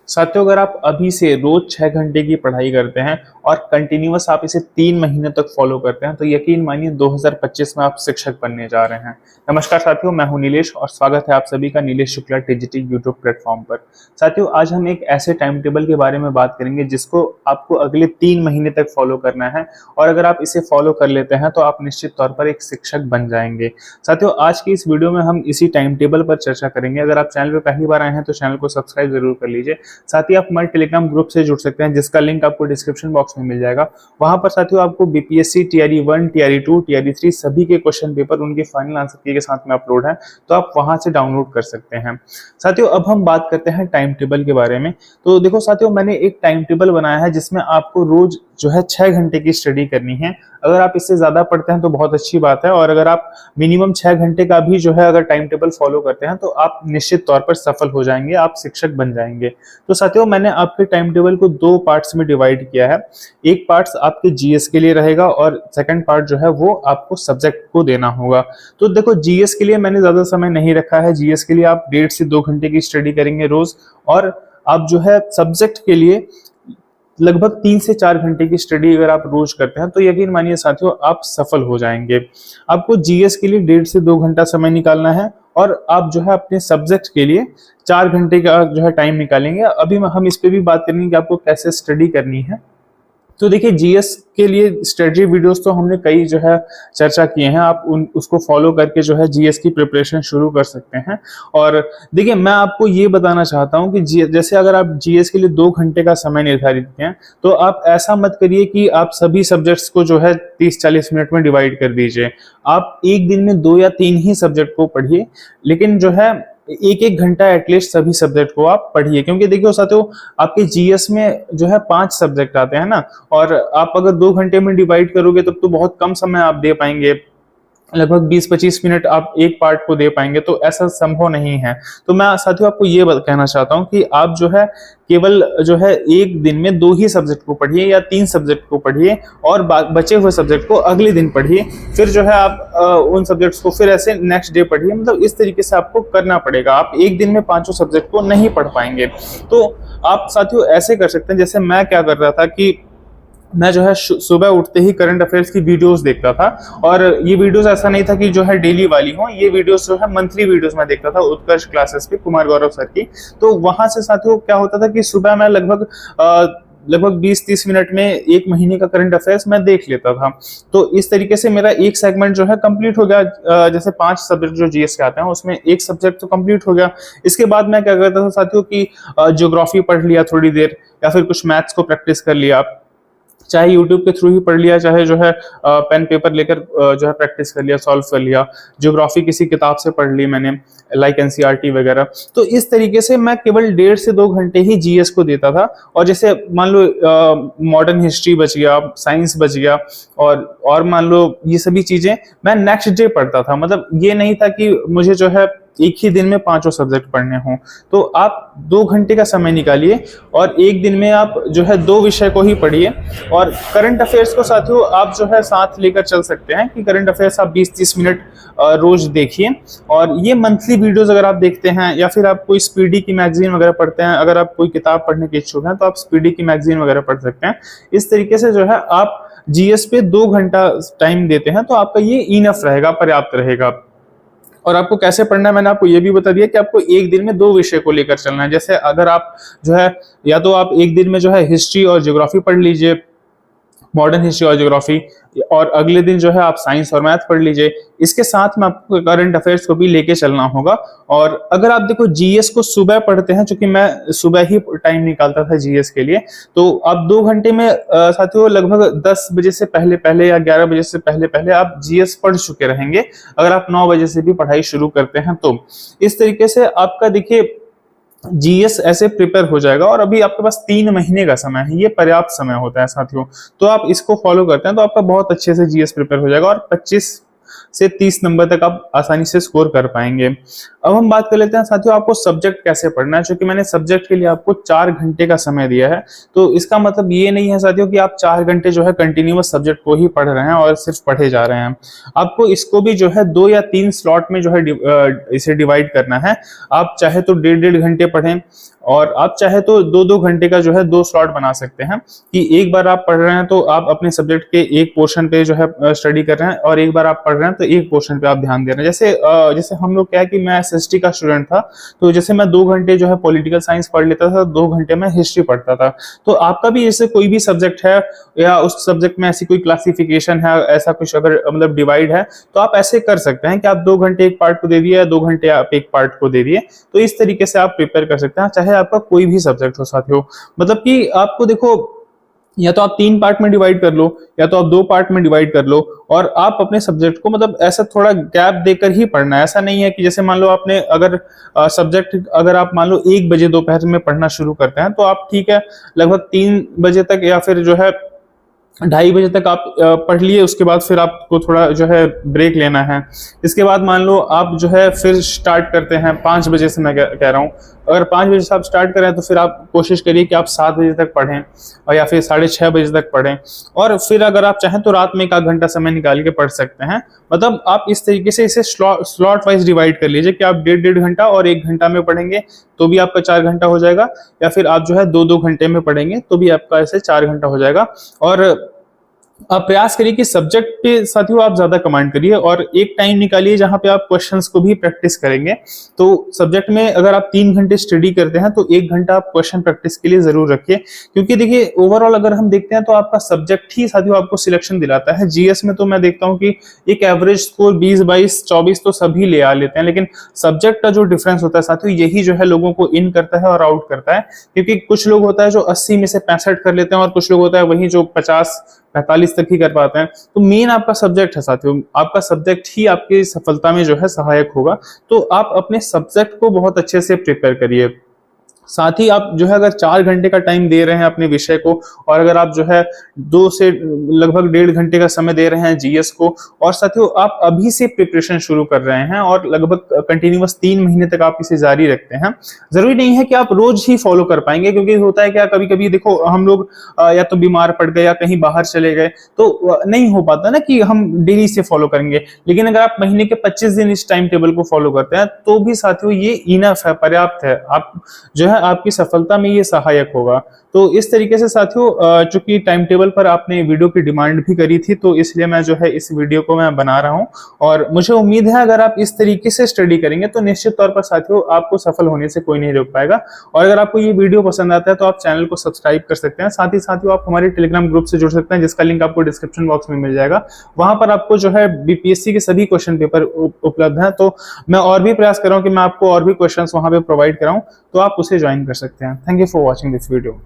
साथियों, अगर आप अभी से रोज 6 घंटे की पढ़ाई करते हैं और कंटिन्यूअस आप इसे 3 महीने तक फॉलो करते हैं तो यकीन मानिए 2025 में आप शिक्षक बनने जा रहे हैं। नमस्कार साथियों, मैं हूं नीलेश और स्वागत है आप सभी का Nilesh Shukla TGT YouTube platform पर। साथियों, आज हम एक ऐसे टाइम टेबल के बारे में बात करेंगे जिसको आपको अगले 3 महीने तक फॉलो करना है और अगर आप इसे फॉलो कर लेते हैं तो आप निश्चित तौर पर एक शिक्षक बन जाएंगे। साथियों, आज की इस वीडियो में हम इसी टाइम टेबल पर चर्चा करेंगे। अगर आप चैनल पर पहली बार आए हैं तो चैनल को सब्सक्राइब जरूर कर लीजिए। साथ ही आप हमारे टेलीग्राम ग्रुप से जुड़ सकते हैं जिसका लिंक आपको डिस्क्रिप्शन बॉक्स में मिल जाएगा। वहां पर साथियों आपको बीपीएससी टीआरई 1, टीआरई 2, टीआरई 3 सभी के क्वेश्चन पेपर उनके फाइनल आंसर की के साथ में अपलोड है, तो आप वहां से डाउनलोड कर सकते हैं। साथियों, अब हम बात करते हैं टाइम टेबल के बारे में। तो देखो साथियों, मैंने एक टाइम टेबल बनाया है जिसमें आपको रोज जो है 6 घंटे की स्टडी करनी है। अगर आप इससे ज्यादा पढ़ते हैं तो बहुत अच्छी बात है और अगर आप मिनिमम 6 घंटे का भी जो है अगर टाइम टेबल फॉलो करते हैं तो आप निश्चित तौर पर सफल हो जाएंगे, आप शिक्षक बन जाएंगे। तो साथियों, मैंने आपके टाइम टेबल को 2 पार्ट्स में डिवाइड किया है। एक पार्ट आपके जीएस के लिए रहेगा और सेकंड पार्ट जो है वो आपको सब्जेक्ट को देना होगा। तो देखो, जीएस के लिए मैंने ज्यादा समय नहीं रखा है। जीएस के लिए आप 1.5 से 2 घंटे की स्टडी करेंगे रोज और आप जो है सब्जेक्ट के लिए लगभग 3 से 4 घंटे की स्टडी अगर आप रोज करते हैं तो यकीन मानिए साथियों आप सफल हो जाएंगे। आपको जीएस के लिए 1.5 से 2 घंटा समय निकालना है और आप जो है अपने सब्जेक्ट के लिए 4 घंटे का जो है टाइम निकालेंगे। अभी हम इस पे भी बात करेंगे कि आपको कैसे स्टडी करनी है। तो देखिए, जीएस के लिए स्ट्रेटजी वीडियोस तो हमने कई जो है चर्चा किए हैं। आप उसको फॉलो करके जो है जीएस की प्रिपरेशन शुरू कर सकते हैं। और देखिए, मैं आपको ये बताना चाहता हूं कि जैसे अगर आप जीएस के लिए 2 घंटे का समय निर्धारित किए तो आप ऐसा मत करिए कि आप सभी सब्जेक्ट्स को जो है 30-40 मिनट में डिवाइड कर दीजिए। आप एक दिन में 2 या 3 ही सब्जेक्ट को पढ़िए, लेकिन जो है 1-1 घंटा एटलीस्ट सभी सब्जेक्ट को आप पढ़िए। क्योंकि देखिए साथियों, आपके जीएस में जो है 5 सब्जेक्ट आते हैं ना, और आप अगर 2 घंटे में डिवाइड करोगे तब तो बहुत कम समय आप दे पाएंगे। लगभग 20-25 मिनट आप एक पार्ट को दे पाएंगे, तो ऐसा संभव नहीं है। तो मैं साथियों आपको ये कहना चाहता हूं कि आप जो है केवल जो है एक दिन में 2 ही सब्जेक्ट को पढ़िए या 3 सब्जेक्ट को पढ़िए और बचे हुए सब्जेक्ट को अगले दिन पढ़िए। फिर जो है आप उन सब्जेक्ट्स को फिर ऐसे नेक्स्ट डे पढ़िए। मतलब इस तरीके से आपको करना पड़ेगा। आप एक दिन में 5 सब्जेक्ट को नहीं पढ़ पाएंगे। तो आप साथियों ऐसे कर सकते हैं, जैसे मैं क्या कर रहा था कि मैं जो है सुबह उठते ही करंट अफेयर्स की वीडियोस देखता था। और ये वीडियोस ऐसा नहीं था कि जो है डेली वाली हो, ये वीडियोस जो है मंथली वीडियोस मैं देखता था उत्कर्ष क्लासेस पे, कुमार गौरव सर की। तो वहां से साथियों क्या होता था कि सुबह मैं लगभग 20-30 मिनट में 1 महीने का करंट अफेयर्स मैं देख लेता था। तो इस तरीके से मेरा एक सेगमेंट जो है कंप्लीट हो गया। जैसे 5 सब्जेक्ट जो जीएस के आते हैं उसमें एक सब्जेक्ट तो कंप्लीट हो गया। इसके बाद मैं क्या करता था साथियों कि ज्योग्राफी पढ़ लिया थोड़ी देर, या फिर कुछ मैथ्स को प्रैक्टिस कर लिया, चाहे यूट्यूब के थ्रू ही पढ़ लिया, चाहे जो है पेन पेपर लेकर जो है प्रैक्टिस कर लिया, सॉल्व कर लिया। ज्योग्राफी किसी किताब से पढ़ ली मैंने, लाइक एनसीईआरटी वगैरह। तो इस तरीके से मैं केवल 1.5 से 2 घंटे ही जीएस को देता था। और जैसे मान लो मॉडर्न हिस्ट्री बच गया, साइंस बच गया, और मान लो ये सभी चीजें मैं नेक्स्ट डे पढ़ता था। मतलब ये नहीं था कि मुझे जो है एक ही दिन में 5 सब्जेक्ट पढ़ने हों। तो आप 2 घंटे का समय निकालिए और एक दिन में आप जो है 2 विषय को ही पढ़िए। और करंट अफेयर्स को साथियों आप जो है साथ लेकर चल सकते हैं कि करंट अफेयर्स आप 20-30 मिनट रोज देखिए। और ये मंथली वीडियोस अगर आप देखते हैं या फिर आप कोई स्पीडी की मैगजीन वगैरह पढ़ते हैं, अगर आप कोई किताब पढ़ने के इच्छुक हैं तो आप स्पीडी की मैगजीन वगैरह पढ़ सकते हैं। इस तरीके से जो है आप जीएस पे 2 घंटा टाइम देते हैं तो आपका ये इनफ रहेगा, पर्याप्त रहेगा। और आपको कैसे पढ़ना है मैंने आपको ये भी बता दिया कि आपको एक दिन में 2 विषय को लेकर चलना है। जैसे अगर आप जो है या तो आप एक दिन में जो है हिस्ट्री और ज्योग्राफी पढ़ लीजिए, मॉडर्न हिस्ट्री और ज्योग्राफी, और अगले दिन जो है आप साइंस और मैथ पढ़ लीजिए। इसके साथ में आपको करंट अफेयर्स को भी लेके चलना होगा। और अगर आप देखो जीएस को सुबह पढ़ते हैं, क्योंकि मैं सुबह ही टाइम निकालता था जीएस के लिए, तो आप 2 घंटे में साथियों लगभग 10 बजे से पहले पहले या 11 बजे से पहले पहले आप जीएस पढ़ चुके रहेंगे। अगर आप 9 बजे से भी पढ़ाई शुरू करते हैं तो इस तरीके से आपका देखिए जीएस ऐसे प्रिपेयर हो जाएगा। और अभी आपके पास 3 महीने का समय है, ये पर्याप्त समय होता है साथियों। तो आप इसको फॉलो करते हैं तो आपका बहुत अच्छे से जीएस प्रिपेयर हो जाएगा। और 25 से 30 नंबर तक आप आसानी से स्कोर कर पाएंगे। अब हम बात कर लेते हैं साथियों आपको सब्जेक्ट कैसे पढ़ना है। क्योंकि मैंने सब्जेक्ट के लिए आपको 4 घंटे का समय दिया है, तो इसका मतलब ये नहीं है साथियों कि आप 4 घंटे जो है कंटिन्यूअस सब्जेक्ट को ही पढ़ रहे हैं और सिर्फ पढ़े जा रहे हैं। आपको इसको भी जो है 2 या 3 स्लॉट में जो है इसे डिवाइड करना है। आप चाहे तो 1.5 घंटे पढ़ें और आप चाहे तो 2-2 घंटे का जो है 2 स्लॉट बना सकते हैं कि एक बार आप पढ़ रहे हैं तो आप अपने सब्जेक्ट के एक पोर्शन पे जो है स्टडी कर रहे हैं और एक बार आप पढ़ रहे हैं तो एक पोर्शन पे आप ध्यान दे रहे हैं। जैसे हम लोग क्या है कि मैं एसएसटी का स्टूडेंट था, तो जैसे मैं 2 घंटे जो है पॉलिटिकल साइंस पढ़ लेता था, 2 घंटे में हिस्ट्री पढ़ता था। तो आपका भी जैसे कोई भी सब्जेक्ट है या उस सब्जेक्ट में ऐसी कोई क्लासिफिकेशन है, ऐसा कुछ अगर मतलब डिवाइड है, तो आप ऐसे कर सकते हैं कि आप 2 घंटे एक पार्ट को दे दिए या 2 घंटे आप एक पार्ट को दे दिए। तो इस तरीके से आप प्रिपेयर कर सकते हैं, चाहे आपका कोई भी सब्जेक्ट हो साथियों। मतलब कि आपको देखो, या तो आप 3 पार्ट में डिवाइड कर लो या तो आप 2 पार्ट में डिवाइड कर लो और आप अपने सब्जेक्ट को मतलब ऐसा थोड़ा गैप देकर ही पढ़ना है। ऐसा नहीं है कि जैसे मान लो आपने अगर सब्जेक्ट अगर आप मान लो 1 बजे दोपहर में पढ़ना शुरू करते हैं, तो आप ठीक है लगभग 3 बजे तक या फिर जो है 2:30 बजे तक आप पढ़ लिए, उसके बाद फिर आपको थोड़ा जो है ब्रेक लेना है। इसके बाद मान लो आप जो है फिर स्टार्ट करते हैं 5 बजे से, मैं कह रहा हूँ अगर 5 बजे से आप स्टार्ट करें तो फिर आप कोशिश करिए कि आप 7 बजे तक पढ़ें और या फिर 6:30 बजे तक पढ़ें। और फिर अगर आप चाहें तो रात में 1 घंटा समय निकाल के पढ़ सकते हैं। मतलब आप इस तरीके से इसे स्लॉट वाइज डिवाइड कर लीजिए कि आप 1.5 घंटा और 1 घंटा में पढ़ेंगे तो भी आपका 4 घंटा हो जाएगा, या फिर आप जो है 2-2 घंटे में पढ़ेंगे तो भी आपका ऐसे 4 घंटा हो जाएगा। और आप प्रयास करिए कि सब्जेक्ट पे साथियों आप ज्यादा कमांड करिए और एक टाइम निकालिए जहां पे आप क्वेश्चंस को भी प्रैक्टिस करेंगे। तो सब्जेक्ट में अगर आप 3 घंटे स्टडी करते हैं तो 1 घंटा आप क्वेश्चन प्रैक्टिस के लिए जरूर रखिए। क्योंकि देखिए ओवरऑल अगर हम देखते हैं तो आपका सब्जेक्ट ही साथियों आपको सिलेक्शन दिलाता है। जीएस में तो मैं देखता हूँ कि एक एवरेज स्कोर 20, 22, 24 तो सभी ले आ लेते हैं, लेकिन सब्जेक्ट का जो डिफरेंस होता है साथियों यही जो है लोगों को इन करता है और आउट करता है। क्योंकि कुछ लोग होता है जो 80 में से 65 कर लेते हैं और कुछ लोग होता है वही जो 50-45 तक ही कर पाते हैं। तो मेन आपका सब्जेक्ट है साथियों, आपका सब्जेक्ट ही आपकी सफलता में जो है सहायक होगा। तो आप अपने सब्जेक्ट को बहुत अच्छे से प्रिपेयर करिए। साथ ही आप जो है अगर 4 घंटे का टाइम दे रहे हैं अपने विषय को और अगर आप जो है 2 से लगभग 1.5 घंटे का समय दे रहे हैं जीएस को, और साथियों आप अभी से प्रिपरेशन शुरू कर रहे हैं और लगभग कंटिन्यूअस 3 महीने तक आप इसे जारी रखते हैं, जरूरी नहीं है कि आप रोज ही फॉलो कर पाएंगे। क्योंकि होता है क्या, कभी कभी देखो हम लोग या तो बीमार पड़ गए या कहीं बाहर चले गए तो नहीं हो पाता ना कि हम डेली से फॉलो करेंगे। लेकिन अगर आप महीने के 25 दिन इस टाइम टेबल को फॉलो करते हैं तो भी साथियों ये इनफ है, पर्याप्त है। आप जो है आपकी सफलता में ये सहायक होगा। तो इस तरीके से साथियों चूंकि टाइम टेबल पर आपने वीडियो की डिमांड भी करी थी तो इसलिए मैं जो है इस वीडियो को मैं बना रहा हूं और मुझे उम्मीद है अगर आप इस तरीके से स्टडी करेंगे तो निश्चित तौर पर साथियों आपको सफल होने से कोई नहीं रोक पाएगा। और अगर आपको ये वीडियो पसंद आता है तो आप चैनल को सब्सक्राइब कर सकते हैं। साथ ही साथियों आप हमारे टेलीग्राम ग्रुप से जुड़ सकते हैं जिसका लिंक आपको डिस्क्रिप्शन बॉक्स में मिल जाएगा। वहां पर आपको जो है बीपीएससी के सभी क्वेश्चन पेपर उपलब्ध हैं। तो मैं और भी प्रयास कर रहा हूं कि मैं आपको और भी क्वेश्चन वहां पे प्रोवाइड कराऊं, तो आप उसे ज्वाइन कर सकते हैं। Thank you for watching this video.